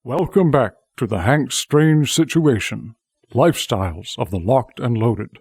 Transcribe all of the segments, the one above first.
Welcome back to the Hank Strange Situation, Lifestyles of the Locked and Loaded.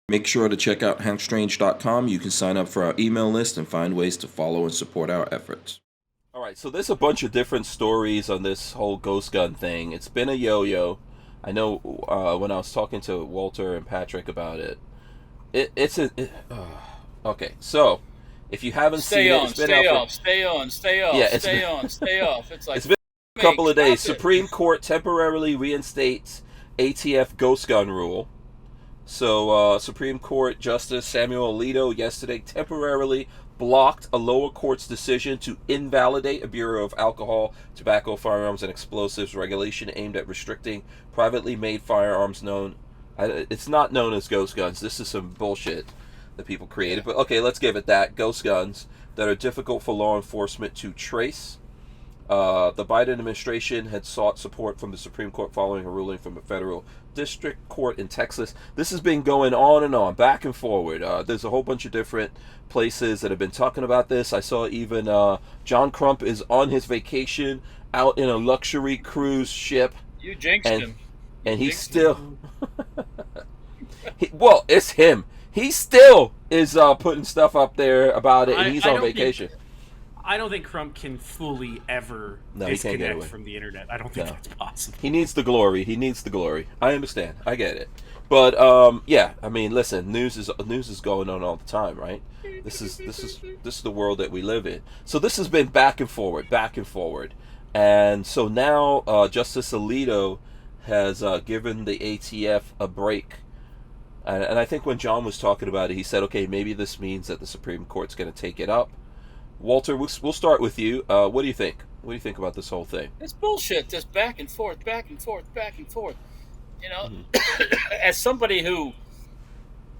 Make sure to check out hankstrange.com. You can sign up for our email list and find ways to follow and support our efforts. All right, so there's a bunch of different stories on this whole ghost gun thing. It's been a yo-yo. I know when I was talking to Walter and Patrick about it, okay, so if you haven't seen it, it's been stay out off. Yeah, stay off. It's like, it's been a couple of days. stop it. Supreme Court temporarily reinstates ATF ghost gun rule. So Supreme Court Justice Samuel Alito yesterday temporarily blocked a lower court's decision to invalidate a Bureau of Alcohol, Tobacco, Firearms, and Explosives regulation aimed at restricting privately made firearms it's not known as ghost guns. This is some bullshit that people created. But okay, let's give it that. Ghost guns that are difficult for law enforcement to trace. The Biden administration had sought support from the Supreme Court following a ruling from a federal district court in Texas. This has been going on and on, back and forward. There's a whole bunch of different places that have been talking about this. I saw even John Crump is on his vacation out in a luxury cruise ship. You jinxed him. And he's still... well, it's him. He still is putting stuff up there about it, and he's on vacation. I don't think Crump can fully ever disconnect from the internet. I don't think that's possible. He needs the glory. I understand. I get it. But yeah, I mean, listen, news is going on all the time, right? This is the world that we live in. So this has been back and forward. And so now Justice Alito has given the ATF a break. And I think when John was talking about it, he said, okay, maybe this means that the Supreme Court's going to take it up. Walter, we'll start with you. What do you think? What do you think about this whole thing? It's bullshit. Just back and forth. You know, as somebody who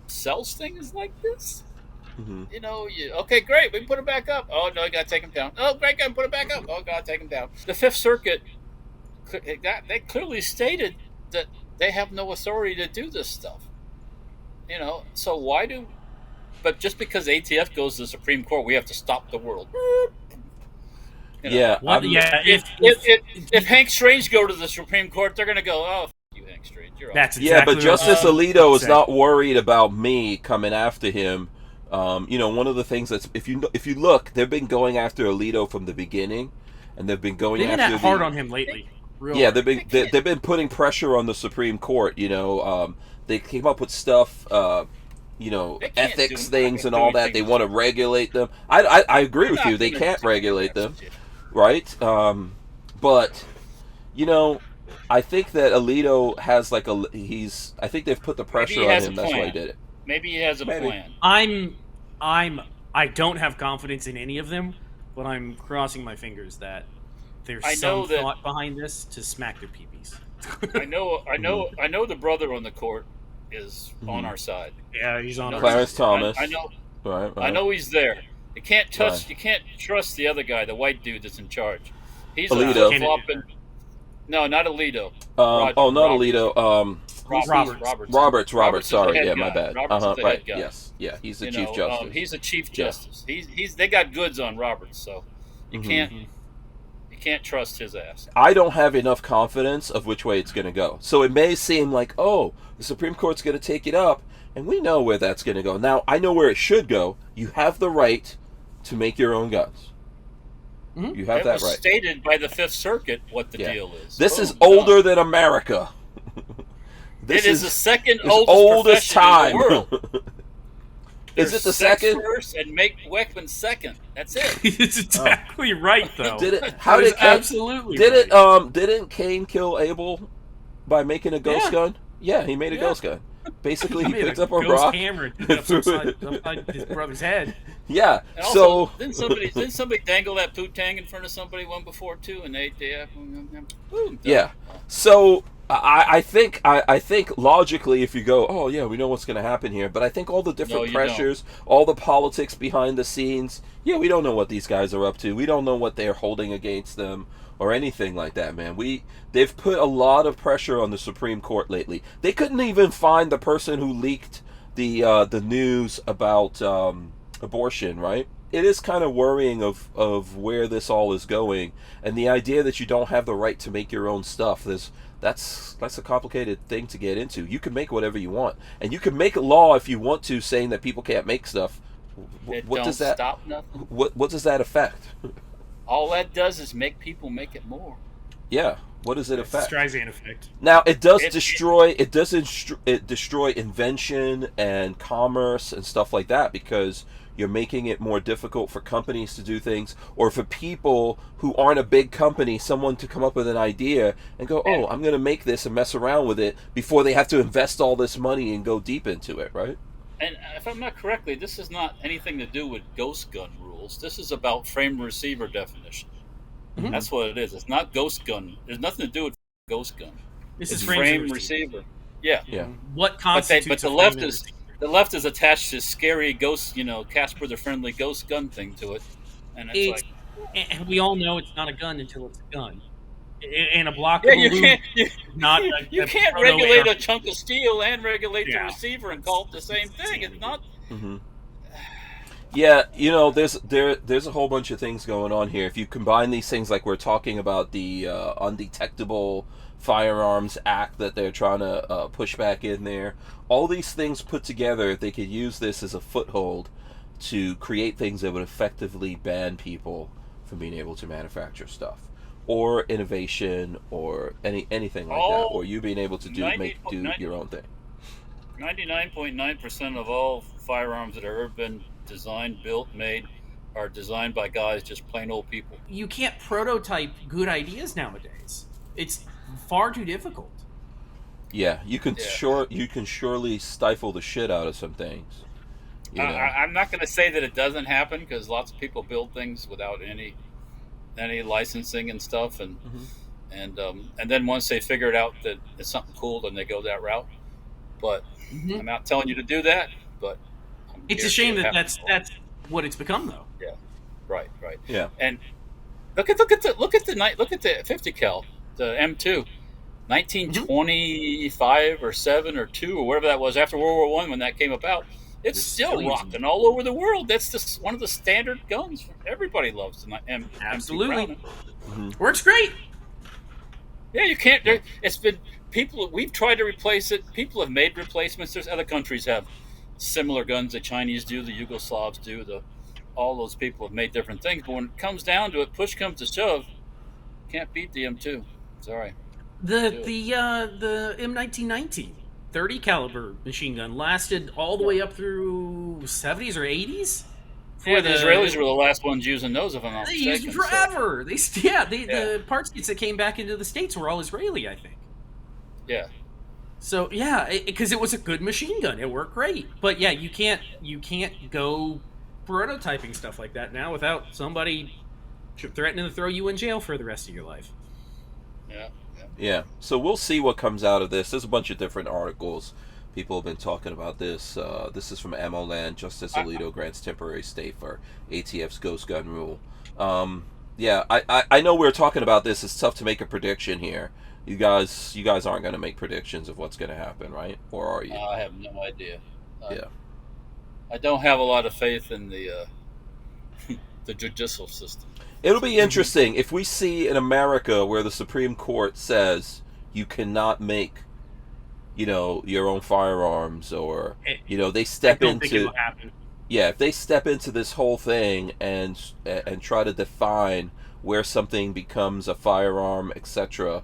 sells things like this, you know, okay, great, we can put it back up. Oh, no, you got to take them down. Oh, great, got to put it back up. Oh, got to take them down. The Fifth Circuit, they clearly stated that they have no authority to do this stuff. You know, so but just because ATF goes to the Supreme Court, we have to stop the world. You know, If Hank Strange go to the Supreme Court, they're going to go, oh, f*** you, Hank Strange. You're That's exactly but Justice Alito is not worried about me coming after him. You know, one of the things that's if you look, they've been going after Alito from the beginning, and they've been going after that hard on him lately. They've been putting pressure on the Supreme Court. You know, they came up with stuff. You know, ethics things and all that. They want to regulate them. I agree with you. They can't regulate them, right? But you know, I think that Alito has I think they've put the pressure on him. That's why he did it. Maybe he has a plan. I don't have confidence in any of them, but I'm crossing my fingers that there's thought behind this to smack their peepees. I know the brother on the court is on our side. Yeah, he's on Clarence Thomas. I know. Right. I know he's there. You can't trust the other guy, the white dude that's in charge. He's Alito. No, not Alito. Not Alito. Roberts. Sorry, yeah, my bad. Roberts is the head guy. Yes, yeah, he's the Chief Justice. He's the Chief Justice. They got goods on Roberts, so you can't trust his ass. I don't have enough confidence of which way it's going to go. So it may seem like, oh, the Supreme Court's going to take it up, and we know where that's going to go. Now, I know where it should go. You have the right to make your own guns. You have that right. It was stated by the Fifth Circuit what the deal is. This is older than America. It is the second oldest time in the world. Is it the second? First and make weapons second. That's it. It's exactly right, though. Absolutely. Didn't Cain kill Abel by making a ghost gun? Yeah, he made a ghost gun. Basically, he picked up a rock, hammer, and threw it upside his brother's head. Yeah. Also, didn't somebody dangle that poo-tang in front of somebody one before too, and they yeah. So I think logically, if you go, oh yeah, we know what's going to happen here, but I think all the different pressures, all the politics behind the scenes, yeah, we don't know what these guys are up to. We don't know what they're holding against them or anything like that, man. They've put a lot of pressure on the Supreme Court lately. They couldn't even find the person who leaked the news about abortion, right? is kind of worrying of where this all is going, and the idea that you don't have the right to make your own stuff. That's a complicated thing to get into. You can make whatever you want, and you can make a law if you want to, saying that people can't make stuff. What does that stop nothing? What does that affect? All that does is make people make it more. Yeah. What does it affect? Streisand effect. Now it does destroy. It does destroy invention and commerce and stuff like that, because you're making it more difficult for companies to do things, or for people who aren't a big company, someone to come up with an idea and go, "Oh, I'm going to make this and mess around with it," before they have to invest all this money and go deep into it, right? And if I'm not correctly, this is not anything to do with ghost gun rules. This is about frame receiver definition. Mm-hmm. That's what it is. It's not ghost gun. There's nothing to do with ghost gun. This it's is frame receiver. Yeah. Yeah. What constitutes but the left is attached to scary ghost, Casper the Friendly Ghost gun thing to it, and it's like, and we all know it's not a gun until it's a gun. And a block yeah, of aluminum you can't regulate a chunk of steel and regulate the receiver and call it the same thing. It's not. Mm-hmm. Yeah, there's a whole bunch of things going on here. If you combine these things, like we're talking about the Undetectable Firearms Act that they're trying to push back in there, all these things put together, they could use this as a foothold to create things that would effectively ban people from being able to manufacture stuff, or innovation, or anything like that, or you being able to do your own thing. 99.9% of all firearms that have ever been designed, built, made are designed by guys, just plain old people. You can't prototype good ideas nowadays. It's far too difficult. Yeah, you can surely stifle the shit out of some things. I'm not going to say that it doesn't happen, because lots of people build things without any licensing and stuff, and then once they figure it out that it's something cool, then they go that route. But I'm not telling you to do that. But it's a shame that that's what it's become, though. Yeah, right. Yeah, and look at the 50 cal, the M2, 1925 or 7 or 2 or whatever that was, after World War I when that came about. It's still rocking all over the world. That's just one of the standard guns. Everybody loves the M2. Absolutely, works great. Yeah, you can't. It's been people. We've tried to replace it. People have made replacements. There's other countries have similar guns. The Chinese do. The Yugoslavs do. All those people have made different things. But when it comes down to it, push comes to shove, can't beat the M2. Sorry. The M1919 30 caliber machine gun lasted all the way up through 70s or 80s. Yeah, the Israelis were the last ones using those, if I'm not mistaken. They used them forever. The parts kits that came back into the States were all Israeli, I think. Yeah. So because it was a good machine gun, it worked great. But yeah, you can't go prototyping stuff like that now without somebody threatening to throw you in jail for the rest of your life. Yeah. So we'll see what comes out of this. There's a bunch of different articles. People have been talking about this. This is from Ammo Land. Justice Alito grants temporary stay for ATF's ghost gun rule. I know we're talking about this. It's tough to make a prediction here. You guys aren't going to make predictions of what's going to happen, right? Or are you? I have no idea. Yeah. I don't have a lot of faith in the the judicial system. It'll be interesting if we see in America where the Supreme Court says you cannot make, your own firearms, or they step into. Yeah, if they step into this whole thing and try to define where something becomes a firearm, etc.,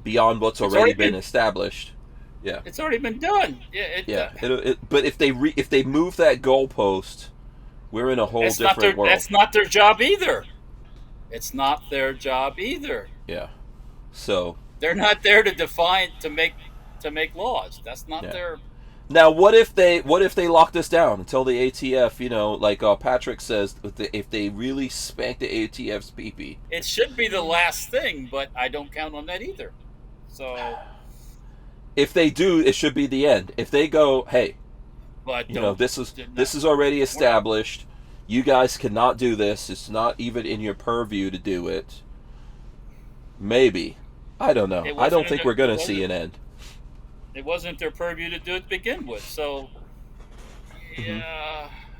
beyond what's already been established. Yeah, it's already been done. But if they move that goalpost, we're in a whole different world. That's not their job either. It's not their job either. Yeah. So they're not there to define, to make laws. That's not their. Now, what if they lock this down until the ATF, like Patrick says, if they really spank the ATF's pee-pee? It should be the last thing, but I don't count on that either. So, if they do, it should be the end. If they go, hey, but this is already established. You guys cannot do this. It's not even in your purview to do it. Maybe. I don't know. I don't think we're going to see an end. It wasn't their purview to do it to begin with. So,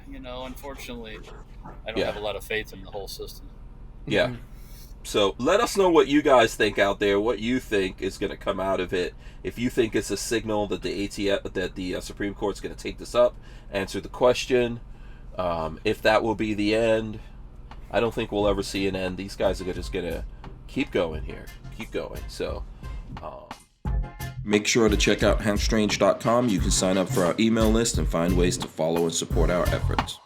unfortunately. I don't have a lot of faith in the whole system. Yeah. So let us know what you guys think out there. What you think is going to come out of it. If you think it's a signal that the ATF, that the Supreme Court's going to take this up, answer the question. If that will be the end, I don't think we'll ever see an end. These guys are just going to keep going here, keep going. So. Make sure to check out hankstrange.com. You can sign up for our email list and find ways to follow and support our efforts.